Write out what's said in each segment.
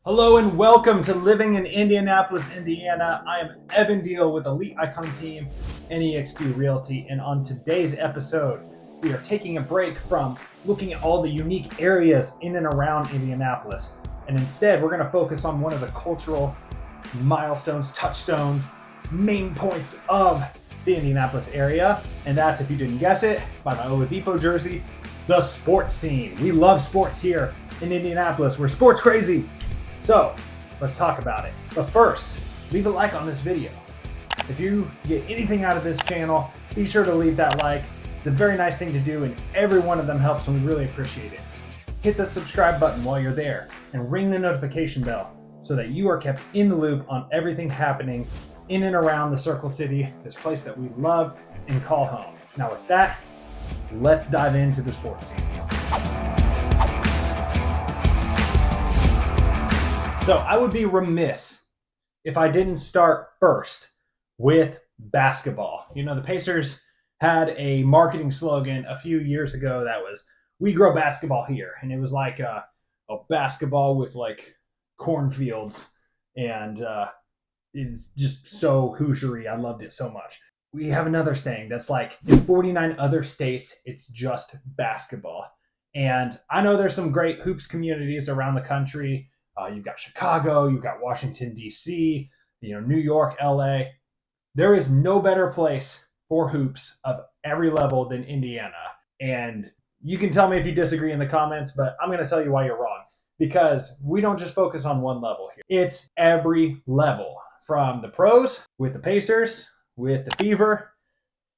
Hello and welcome to Living in Indianapolis, Indiana. I am Evan Deal with Elite Icon Team and eXp Realty. And on today's episode, we are taking a break from looking at all the unique areas in and around Indianapolis. And instead, we're going to focus on one of the cultural milestones, touchstones, main points of the Indianapolis area. And that's, if you didn't guess it, by my Oladipo jersey, the sports scene. We love sports here in Indianapolis. We're sports crazy. So let's talk about it. But first, leave a like on this video. If you get anything out of this channel, be sure to leave that like. It's a very nice thing to do, and every one of them helps, and we really appreciate it. Hit the subscribe button while you're there and ring the notification bell so that you are kept in the loop on everything happening in and around the Circle City, this place that we love and call home. Now with that, let's dive into the sports scene. So I would be remiss if I didn't start first with basketball. You know, the Pacers had a marketing slogan a few years ago that was, "We grow basketball here." And it was like a basketball with like cornfields, and it's just so Hoosiery. I loved it so much. We have another saying that's like, in 49 other states, it's just basketball. And I know there's some great hoops communities around the country. You've got Chicago, you've got Washington, D.C., New York, L.A. There is no better place for hoops of every level than Indiana. And you can tell me if you disagree in the comments, but I'm going to tell you why you're wrong. Because we don't just focus on one level here. It's every level, from the pros with the Pacers, with the Fever,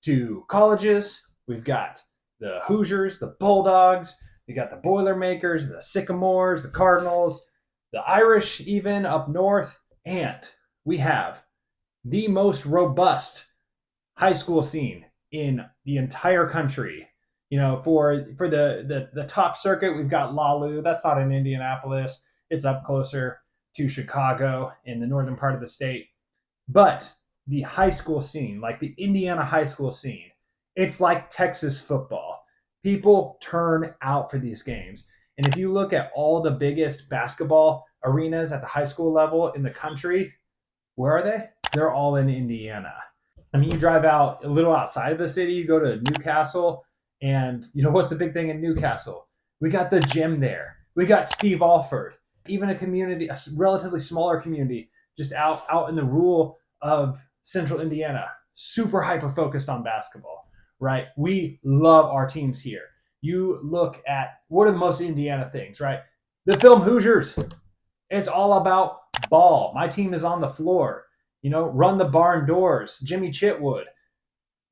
to colleges. We've got the Hoosiers, the Bulldogs, we got the Boilermakers, the Sycamores, the Cardinals, the Irish even up north, and we have the most robust high school scene in the entire country. For the top circuit, we've got LaLu. That's not in Indianapolis. It's up closer to Chicago in the northern part of the state. But the high school scene, like the Indiana high school scene, it's like Texas football. People turn out for these games. And if you look at all the biggest basketball arenas at the high school level in the country, where are they? They're all in Indiana. I mean, you drive out a little outside of the city, you go to Newcastle, and what's the big thing in Newcastle? We got the gym there. We got Steve Alford. Even a relatively smaller community, just out in the rural of central Indiana, super hyper-focused on basketball, right? We love our teams here. You look at, what are the most Indiana things, right? The film Hoosiers. It's all about ball. My team is on the floor. Run the barn doors. Jimmy Chitwood.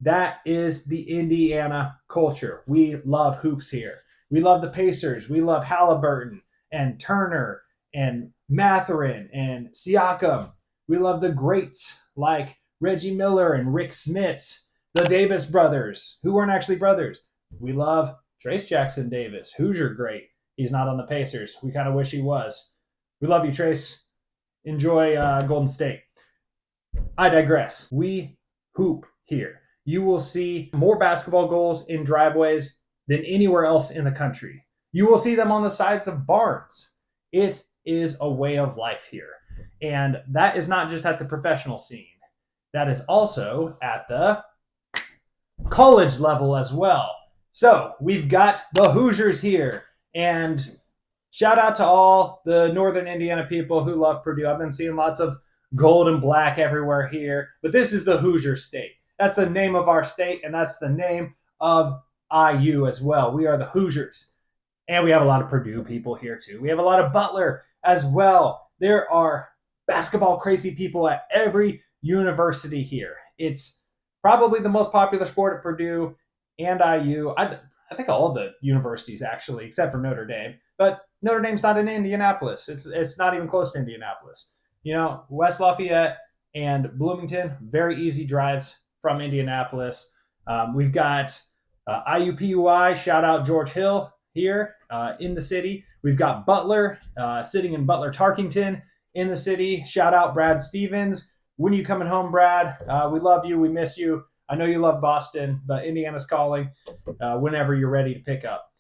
That is the Indiana culture. We love hoops here. We love the Pacers. We love Halliburton and Turner and Mathurin and Siakam. We love the greats like Reggie Miller and Rick Smits, the Davis brothers, who weren't actually brothers. We love Trace Jackson Davis, Hoosier great. He's not on the Pacers. We kind of wish he was. We love you, Trace. Enjoy Golden State. I digress. We hoop here. You will see more basketball goals in driveways than anywhere else in the country. You will see them on the sides of barns. It is a way of life here. And that is not just at the professional scene. That is also at the college level as well. So we've got the Hoosiers here, and shout out to all the Northern Indiana people who love Purdue. I've been seeing lots of gold and black everywhere here, but this is the Hoosier State. That's the name of our state, and that's the name of IU as well. We are the Hoosiers, and we have a lot of Purdue people here too. We have a lot of Butler as well. There are basketball crazy people at every university here. It's probably the most popular sport at Purdue and IU. I think all the universities actually, except for Notre Dame. But Notre Dame's not in Indianapolis. It's not even close to Indianapolis. West Lafayette and Bloomington, very easy drives from Indianapolis. We've got IUPUI, shout out George Hill here in the city. We've got Butler sitting in Butler-Tarkington in the city. Shout out Brad Stevens. When are you coming home, Brad? We love you. We miss you. I know you love Boston, but Indiana's calling whenever you're ready to pick up.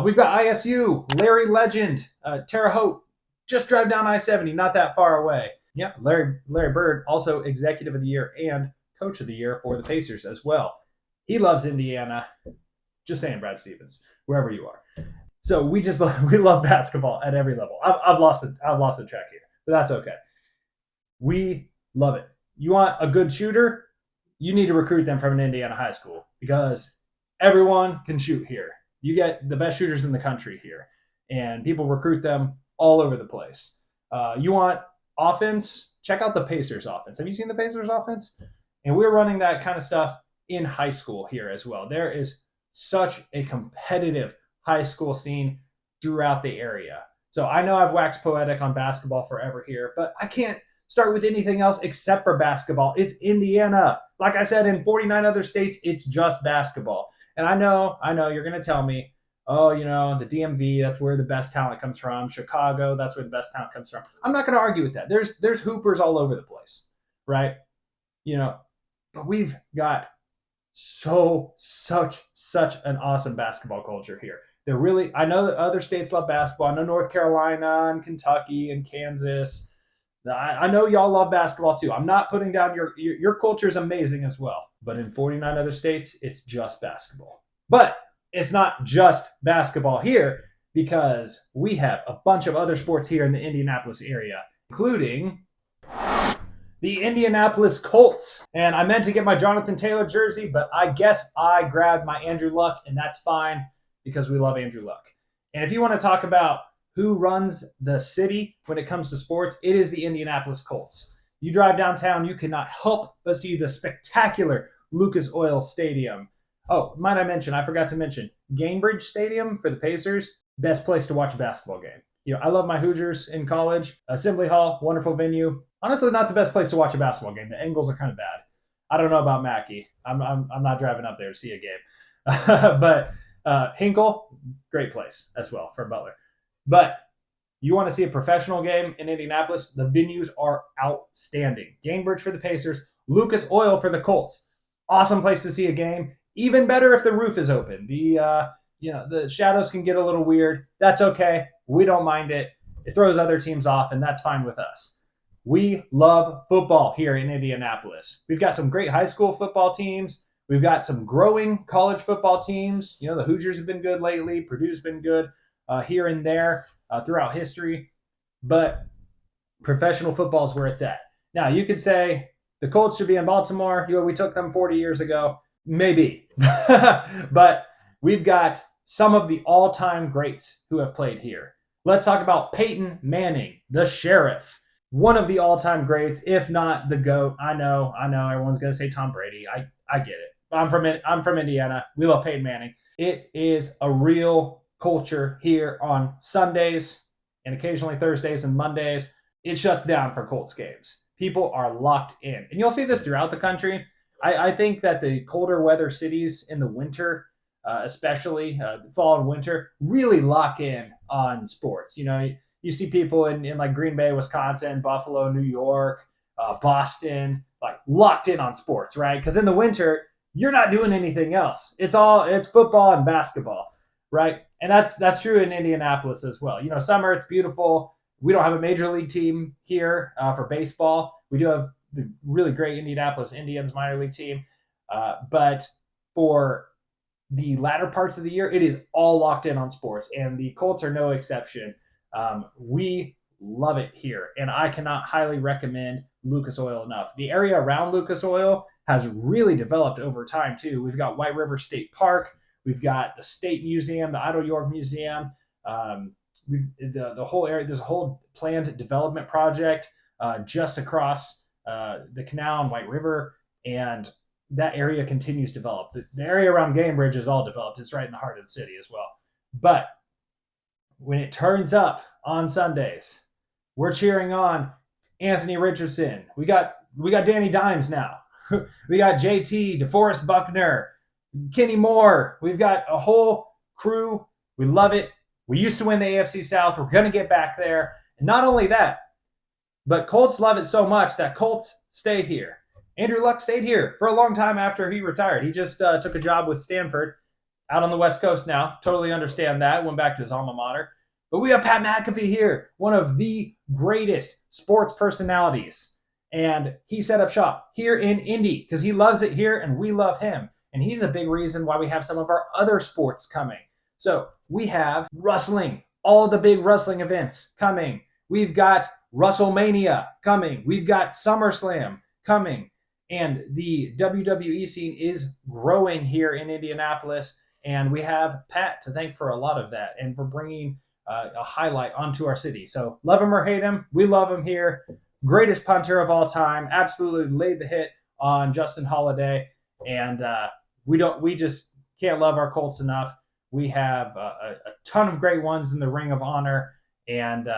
We've got ISU, Larry Legend, Terre Haute, just drive down I-70, not that far away. Yeah, Larry Bird, also Executive of the Year and Coach of the Year for the Pacers as well. He loves Indiana. Just saying, Brad Stevens, wherever you are. So we love basketball at every level. I've lost the track here, but that's okay. We love it. You want a good shooter? You need to recruit them from an Indiana high school because everyone can shoot here. You get the best shooters in the country here, and people recruit them all over the place. You want offense? Check out the Pacers offense. Have you seen the Pacers offense? And we're running that kind of stuff in high school here as well. There is such a competitive high school scene throughout the area. So I know I've waxed poetic on basketball forever here, but I can't start with anything else except for basketball. It's Indiana. Like I said, in 49 other states, it's just basketball. And I know you're going to tell me, oh, the DMV, that's where the best talent comes from. Chicago, that's where the best talent comes from. I'm not going to argue with that. There's hoopers all over the place, right? But we've got such an awesome basketball culture here. I know that other states love basketball. I know North Carolina and Kentucky and Kansas. I know y'all love basketball too. I'm not putting down your culture is amazing as well. But in 49 other states, it's just basketball. But it's not just basketball here because we have a bunch of other sports here in the Indianapolis area, including the Indianapolis Colts. And I meant to get my Jonathan Taylor jersey, but I guess I grabbed my Andrew Luck, and that's fine because we love Andrew Luck. And if you want to talk about who runs the city when it comes to sports, it is the Indianapolis Colts. You drive downtown, you cannot help but see the spectacular Lucas Oil Stadium. Oh, I forgot to mention, Gainbridge Stadium for the Pacers, best place to watch a basketball game. I love my Hoosiers in college. Assembly Hall, wonderful venue. Honestly, not the best place to watch a basketball game. The angles are kind of bad. I don't know about Mackey. I'm not driving up there to see a game. But Hinkle, great place as well for Butler. But you want to see a professional game in Indianapolis, the venues are outstanding. Gainbridge for the Pacers, Lucas Oil for the Colts. Awesome place to see a game. Even better if the roof is open. The shadows can get a little weird. That's okay. We don't mind it. It throws other teams off, and that's fine with us. We love football here in Indianapolis. We've got some great high school football teams. We've got some growing college football teams. The Hoosiers have been good lately. Purdue's been good here and there throughout history. But professional football is where it's at. Now, you could say the Colts should be in Baltimore. We took them 40 years ago. Maybe. But we've got some of the all-time greats who have played here. Let's talk about Peyton Manning, the Sheriff. One of the all-time greats, if not the GOAT. I know. Everyone's going to say Tom Brady. I get it. I'm from Indiana. We love Peyton Manning. It is a real culture here on Sundays and occasionally Thursdays and Mondays. It shuts down for Colts games. People are locked in. And you'll see this throughout the country. I think that the colder weather cities in the winter, especially fall and winter, really lock in on sports. You see people in like Green Bay, Wisconsin, Buffalo, New York, Boston, like locked in on sports, right? Because in the winter, you're not doing anything else. It's football and basketball, right? And that's true in Indianapolis as well. Summer, it's beautiful. We don't have a major league team here for baseball. We do have the really great Indianapolis Indians minor league team. But for the latter parts of the year, it is all locked in on sports, and the Colts are no exception. We love it here, and I cannot highly recommend Lucas Oil enough. The area around Lucas Oil has really developed over time too. We've got White River State Park, we've got the State Museum, the Otto York Museum. The whole area. There's a whole planned development project just across the canal and White River, and that area continues to develop. The area around Gainbridge is all developed. It's right in the heart of the city as well. But when it turns up on Sundays, we're cheering on Anthony Richardson. We got Danny Dimes now. We got JT, DeForest Buckner, Kenny Moore. We've got a whole crew. We love it. We used to win the AFC South. We're going to get back there. And not only that, but Colts love it so much that Colts stay here. Andrew Luck stayed here for a long time after he retired. He just took a job with Stanford out on the West Coast now. Totally understand that. Went back to his alma mater. But we have Pat McAfee here, one of the greatest sports personalities. And he set up shop here in Indy because he loves it here and we love him. And he's a big reason why we have some of our other sports coming. So we have wrestling, all the big wrestling events coming. We've got WrestleMania coming. We've got SummerSlam coming. And the WWE scene is growing here in Indianapolis. And we have Pat to thank for a lot of that and for bringing a highlight onto our city. So love him or hate him, we love him here. Greatest punter of all time. Absolutely laid the hit on Justin Holiday. And we just can't love our Colts enough. We have a ton of great ones in the Ring of Honor. And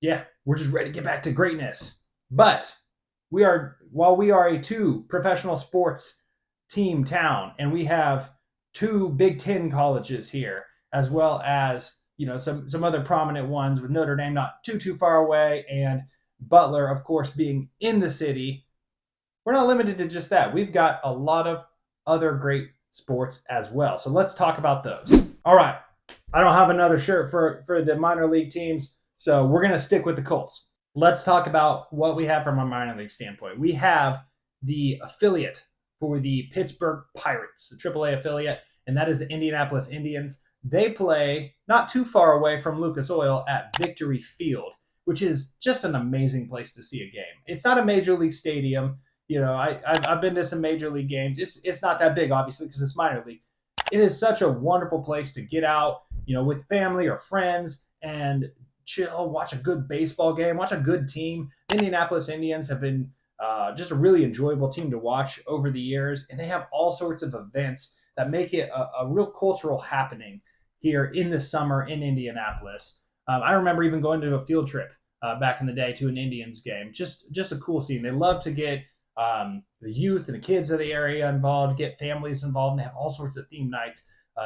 we're just ready to get back to greatness. But while we are a 2 professional sports team town, and we have 2 Big Ten colleges here, as well as some other prominent ones with Notre Dame not too far away, and Butler, of course, being in the city. We're not limited to just that. We've got a lot of other great sports as well. So let's talk about those. All right. I don't have another shirt for the minor league teams, so we're going to stick with the Colts. Let's talk about what we have from a minor league standpoint. We have the affiliate for the Pittsburgh Pirates, the AAA affiliate, and that is the Indianapolis Indians. They play not too far away from Lucas Oil at Victory Field, which is just an amazing place to see a game. It's not a major league stadium. I've been to some major league games. It's not that big, obviously, because it's minor league. It is such a wonderful place to get out, with family or friends and chill, watch a good baseball game, watch a good team. The Indianapolis Indians have been just a really enjoyable team to watch over the years, and they have all sorts of events that make it a real cultural happening here in the summer in Indianapolis. I remember even going to a field trip back in the day to an Indians game. Just a cool scene. They love to get the youth and the kids of the area involved, get families involved, and they have all sorts of theme nights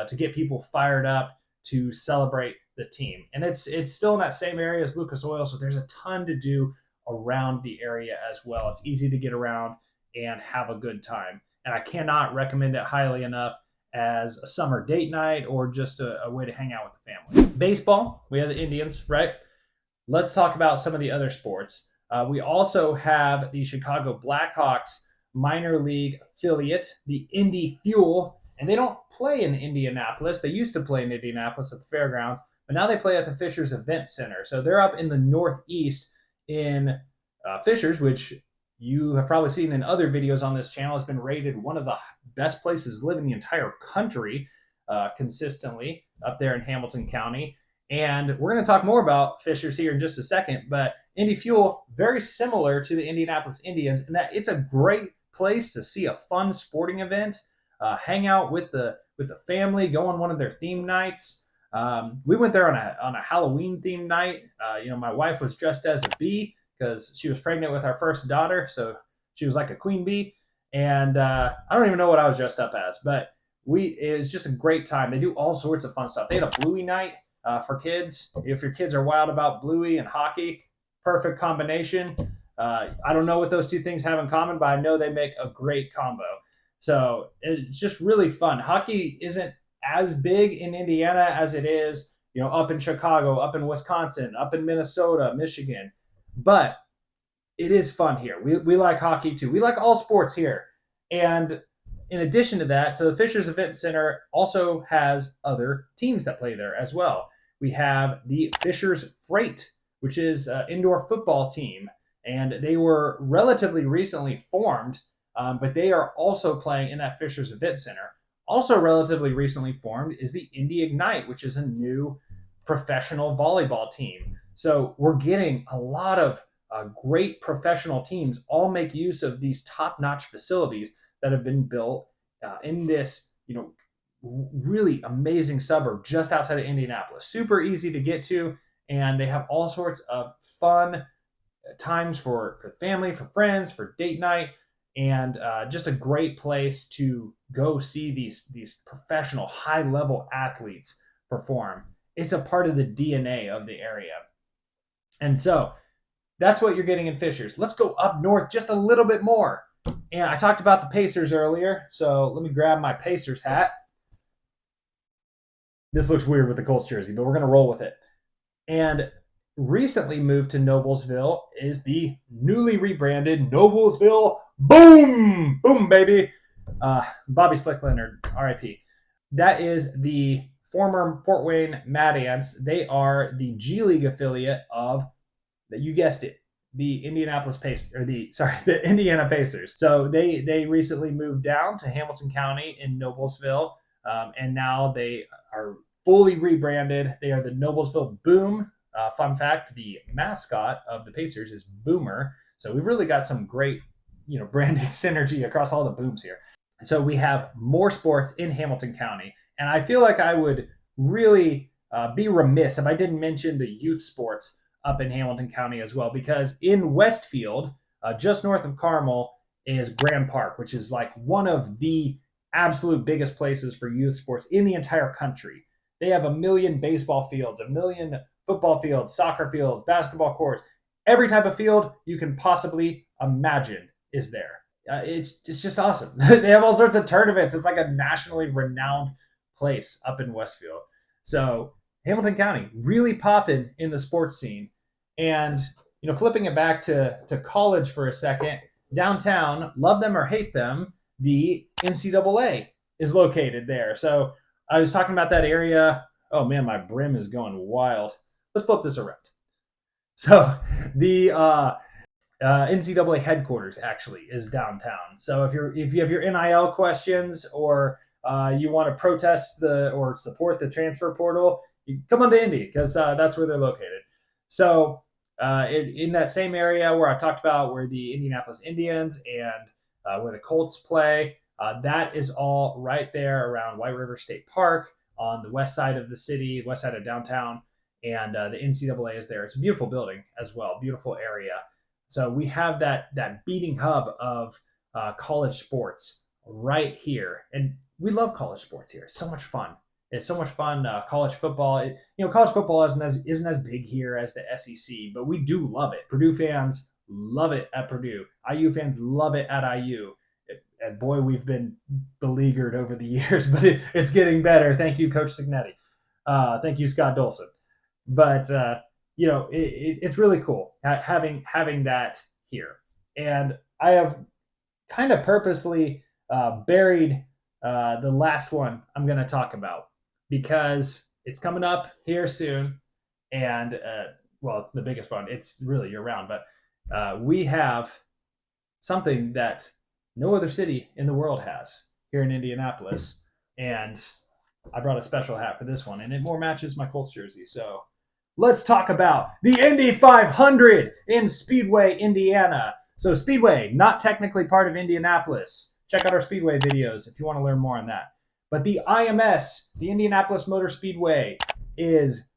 to get people fired up to celebrate the team. And it's still in that same area as Lucas Oil, so there's a ton to do around the area as well. It's easy to get around and have a good time. And I cannot recommend it highly enough as a summer date night or just a way to hang out with the family. Baseball, we have the Indians, right? Let's talk about some of the other sports. We also have the Chicago Blackhawks minor league affiliate, the Indy Fuel, and they don't play in Indianapolis. They used to play in Indianapolis at the fairgrounds, but now they play at the Fishers Event Center. So they're up in the Northeast in Fishers, which you have probably seen in other videos on this channel, has been rated one of the best places to live in the entire country consistently up there in Hamilton County. And we're going to talk more about Fishers here in just a second, but Indy Fuel, very similar to the Indianapolis Indians in that it's a great place to see a fun sporting event, hang out with the family, go on one of their theme nights. We went there on a Halloween themed night. My wife was dressed as a bee because she was pregnant with our first daughter, so she was like a queen bee. And I don't even know what I was dressed up as, but it was just a great time. They do all sorts of fun stuff. They had a Bluey night for kids. If your kids are wild about Bluey and hockey, perfect combination. I don't know what those two things have in common, but I know they make a great combo. So it's just really fun. Hockey isn't as big in Indiana as it is, up in Chicago, up in Wisconsin, up in Minnesota, Michigan. But it is fun here. We like hockey too. We like all sports here. And in addition to that, so the Fishers Event Center also has other teams that play there as well. We have the Fishers Freight, which is an indoor football team. And they were relatively recently formed, but they are also playing in that Fishers Event Center. Also relatively recently formed is the Indy Ignite, which is a new professional volleyball team. So we're getting a lot of great professional teams all make use of these top-notch facilities that have been built in this, really amazing suburb just outside of Indianapolis. Super easy to get to, and they have all sorts of fun times for family, for friends, for date night, and just a great place to go see these professional, high-level athletes perform. It's a part of the DNA of the area. And so that's what you're getting in Fishers. Let's go up north just a little bit more. And I talked about the Pacers earlier, so let me grab my Pacers hat. This looks weird with the Colts jersey, but we're going to roll with it. And recently moved to Noblesville is the newly rebranded Noblesville Boom! Boom, baby. Bobby Slickland, or RIP. That is the former Fort Wayne Mad Ants. They are the G League affiliate of, you guessed it, the Indianapolis Pacers, or the Indiana Pacers. So they recently moved down to Hamilton County in Noblesville, and now they are fully rebranded. They are the Noblesville Boom. Fun fact: the mascot of the Pacers is Boomer. So we've really got some great, branding synergy across all the Booms here. So we have more sports in Hamilton County, and I feel like I would really be remiss if I didn't mention the youth sports up in Hamilton County as well, because in Westfield, just north of Carmel, is Grand Park, which is like one of the absolute biggest places for youth sports in the entire country. They have 1 million baseball fields, 1 million football fields, soccer fields, basketball courts. Every type of field you can possibly imagine is there. It's just awesome. They have all sorts of tournaments. It's like a nationally renowned place up in Westfield. So Hamilton County really popping in the sports scene. And flipping it back to college for a second, downtown, love them or hate them, the NCAA is located there. So I was talking about that area. Oh man, my brim is going wild. Let's flip this around. So the NCAA headquarters actually is downtown. So if you have your NIL questions, or you want to protest or support the transfer portal, you come on to Indy, because that's where they're located. So in that same area where I talked about, where the Indianapolis Indians and where the Colts play, that is all right there around White River State Park on the west side of the city, west side of downtown. And the NCAA is there. It's a beautiful building as well, beautiful area. So we have that beating hub of college sports right here, and we love college sports here. It's so much fun. It's so much fun. College football, college football isn't as big here as the SEC, but we do love it. Purdue fans love it at Purdue. IU fans love it at IU. And boy, we've been beleaguered over the years, but it's getting better. Thank you, Coach Signetti. Thank you, Scott Dolson. But it's really cool having that here. And I have kind of purposely buried the last one I'm going to talk about, because it's coming up here soon. And the biggest one, it's really year round, but we have something that no other city in the world has here in Indianapolis. And I brought a special hat for this one, and it more matches my Colts jersey. So let's talk about the Indy 500 in Speedway, Indiana. So Speedway, not technically part of Indianapolis. Check out our Speedway videos if you want to learn more on that. But the IMS, the Indianapolis Motor Speedway, is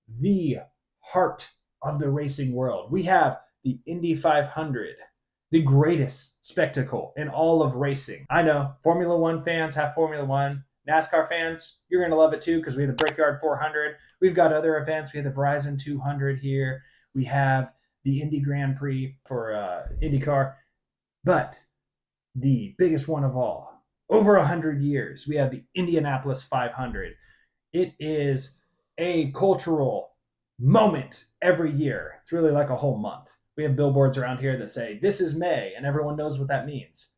the heart of the racing world. We have the Indy 500, the greatest spectacle in all of racing. I know Formula One fans have Formula One. NASCAR fans, you're going to love it too, because we have the Brickyard 400. We've got other events. We have the Verizon 200 here. We have the Indy Grand Prix for IndyCar. But the biggest one of all, over 100 years, we have the Indianapolis 500. It is a cultural moment every year. It's really like a whole month. We have billboards around here that say, "This is May," and everyone knows what that means.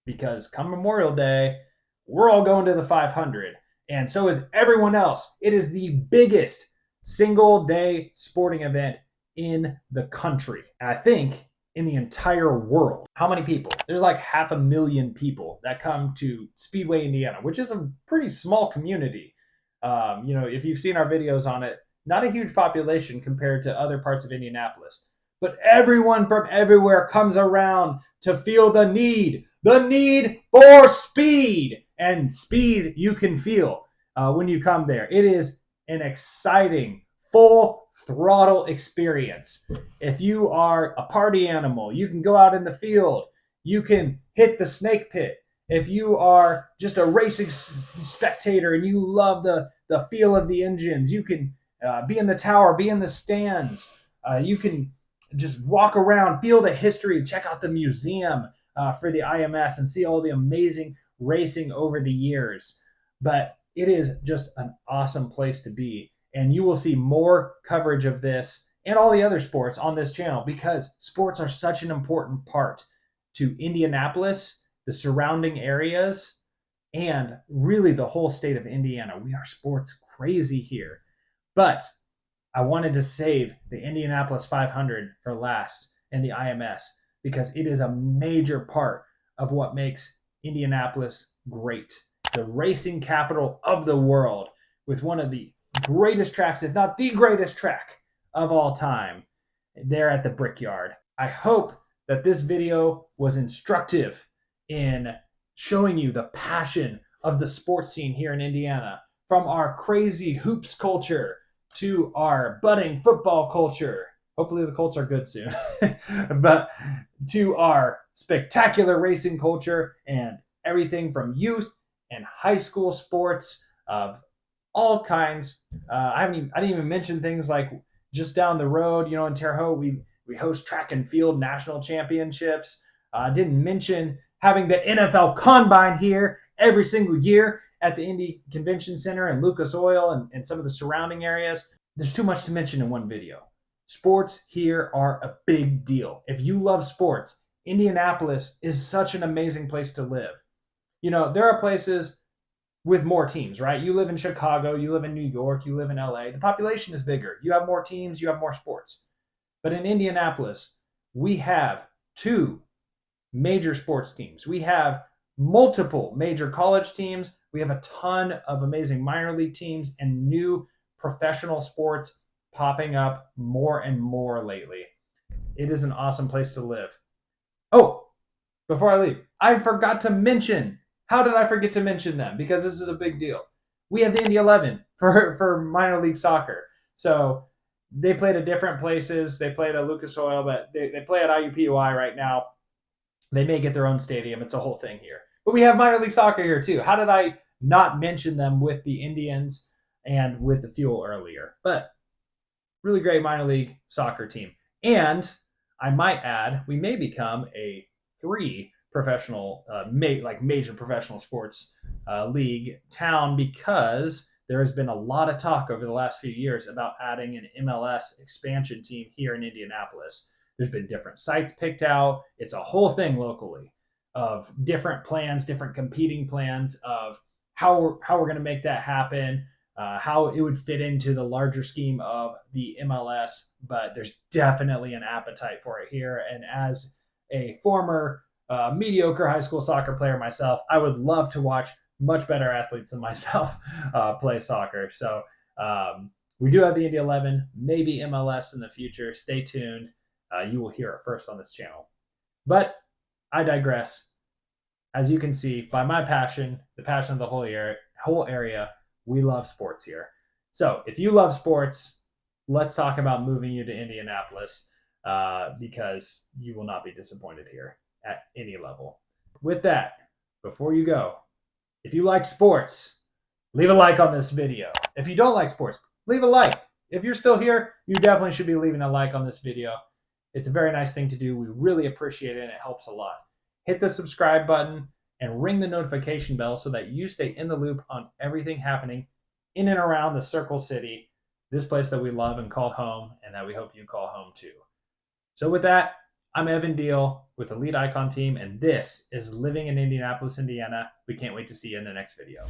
Because come Memorial Day, we're all going to the 500. And so is everyone else. It is the biggest single day sporting event in the country. And I think in the entire world. How many people? There's like 500,000 people that come to Speedway, Indiana, which is a pretty small community. If you've seen our videos on it, not a huge population compared to other parts of Indianapolis. But everyone from everywhere comes around to feel the need for speed. And speed you can feel when you come there. It is an exciting, full throttle experience. If you are a party animal, you can go out in the field. You can hit the snake pit. If you are just a racing spectator and you love the feel of the engines, you can be in the tower, be in the stands. You can just walk around, feel the history, check out the museum for the IMS and see all the amazing racing over the years. But it is just an awesome place to be. And you will see more coverage of this and all the other sports on this channel because sports are such an important part to Indianapolis, the surrounding areas, and really the whole state of Indiana. We are sports crazy here. But I wanted to save the Indianapolis 500 for last and the IMS because it is a major part of what makes Indianapolis great. The racing capital of the world with one of the greatest tracks, if not the greatest track of all time, there at the Brickyard. I hope that this video was instructive in showing you the passion of the sports scene here in Indiana, from our crazy hoops culture to our budding football culture. Hopefully the Colts are good soon. But to our spectacular racing culture and everything from youth and high school sports of all kinds. I didn't even mention things like just down the road, in Terre Haute, we host track and field national championships. I didn't mention having the NFL Combine here every single year at the Indy Convention Center and Lucas Oil and some of the surrounding areas. There's too much to mention in one video. Sports here are a big deal. If you love sports, Indianapolis is such an amazing place to live. There are places with more teams, right? You live in Chicago, you live in New York, you live in LA. The population is bigger. You have more teams, you have more sports. But in Indianapolis, we have 2 major sports teams. We have multiple major college teams. We have a ton of amazing minor league teams and new professional sports popping up more and more lately. It is an awesome place to live. Oh, before I leave, I forgot to mention. How did I forget to mention them? Because this is a big deal. We have the Indy 11 for minor league soccer. So they played at different places. They played at Lucas Oil, but they play at IUPUI right now. They may get their own stadium. It's a whole thing here. But we have minor league soccer here too. How did I not mention them with the Indians and with the Fuel earlier? But really great minor league soccer team. And I might add, we may become a 3 professional, major professional sports league town because there has been a lot of talk over the last few years about adding an MLS expansion team here in Indianapolis. There's been different sites picked out. It's a whole thing locally of different plans, different competing plans of how we're going to make that happen, how it would fit into the larger scheme of the MLS. But there's definitely an appetite for it here. And as a former mediocre high school soccer player myself, I would love to watch much better athletes than myself play soccer. So we do have the Indy 11, maybe MLS in the future. Stay tuned. You will hear it first on this channel. But I digress. As you can see, by my passion, the passion of the whole area, we love sports here. So if you love sports, let's talk about moving you to Indianapolis because you will not be disappointed here at any level. With that, before you go, if you like sports, leave a like on this video. If you don't like sports, leave a like. If you're still here, you definitely should be leaving a like on this video. It's a very nice thing to do. We really appreciate it and it helps a lot. Hit the subscribe button and ring the notification bell so that you stay in the loop on everything happening in and around the Circle City, this place that we love and call home and that we hope you call home too. So with that, I'm Evan Deal with the Lead Icon team, and this is Living in Indianapolis, Indiana. We can't wait to see you in the next video.